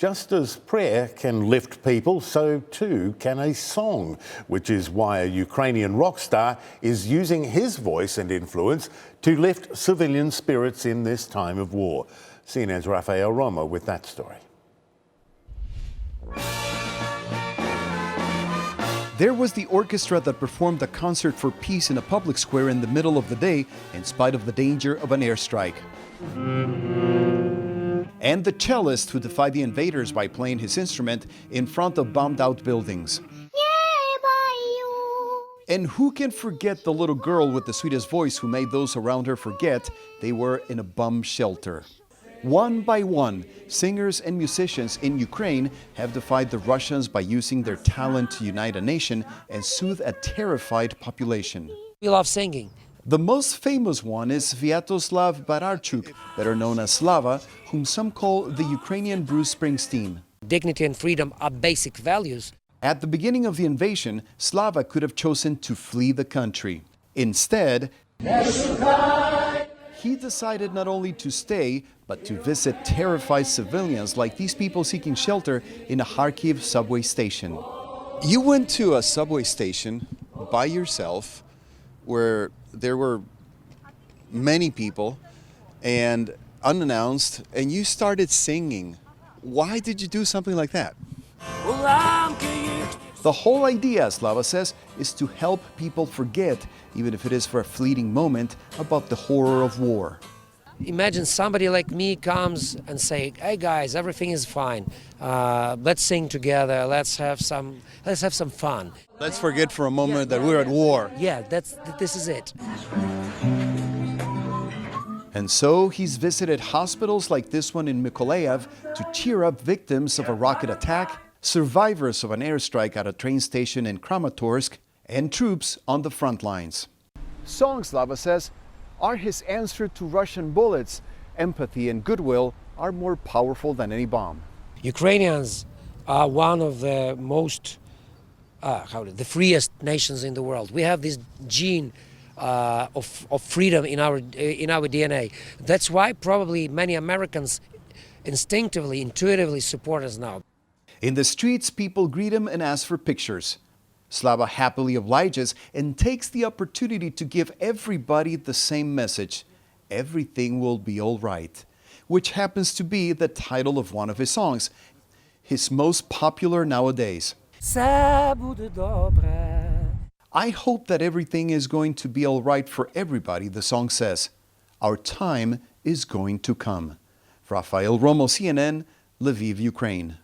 Just as prayer can lift people, so too can a song, which is why a Ukrainian rock star is using his voice and influence to lift civilian spirits in this time of war. CNN's Rafael Romo with that story. There was the orchestra that performed a concert for peace in a public square in the middle of the day, in spite of the danger of an airstrike. And the cellist who defied the invaders by playing his instrument in front of bombed-out buildings. And who can forget the little girl with the sweetest voice who made those around her forget they were in a bomb shelter? One by one, singers and musicians in Ukraine have defied the Russians by using their talent to unite a nation and soothe a terrified population. We love singing. The most famous one is Sviatoslav Bararchuk, better known as Slava, whom some call the Ukrainian Bruce Springsteen. Dignity and freedom are basic values. At the beginning of the invasion, Slava could have chosen to flee the country. Instead, he decided not only to stay, but to visit terrified civilians like these people seeking shelter in a Kharkiv subway station. You went to a subway station by yourself where there were many people and unannounced, and you started singing. Why did you do something like that? The whole idea, Slava says, is to help people forget, even if it is for a fleeting moment, about the horror of war. Imagine somebody like me comes and say, "Hey guys, everything is fine. Let's sing together. Let's have some fun. Let's forget for a moment that we're at war." Yeah, this is it. And so he's visited hospitals like this one in Mykolaiv to cheer up victims of a rocket attack, survivors of an airstrike at a train station in Kramatorsk, and troops on the front lines. Songs, Slava says, are his answer to Russian bullets. Empathy and goodwill are more powerful than any bomb. Ukrainians are one of the most, the freest nations in the world. We have this gene of freedom in our DNA. That's why probably many Americans instinctively, intuitively support us now. In the streets, people greet him and ask for pictures. Slava happily obliges and takes the opportunity to give everybody the same message: everything will be all right, which happens to be the title of one of his songs, his most popular nowadays. I hope that everything is going to be all right for everybody, the song says. Our time is going to come. Rafael Romo, CNN, Lviv, Ukraine.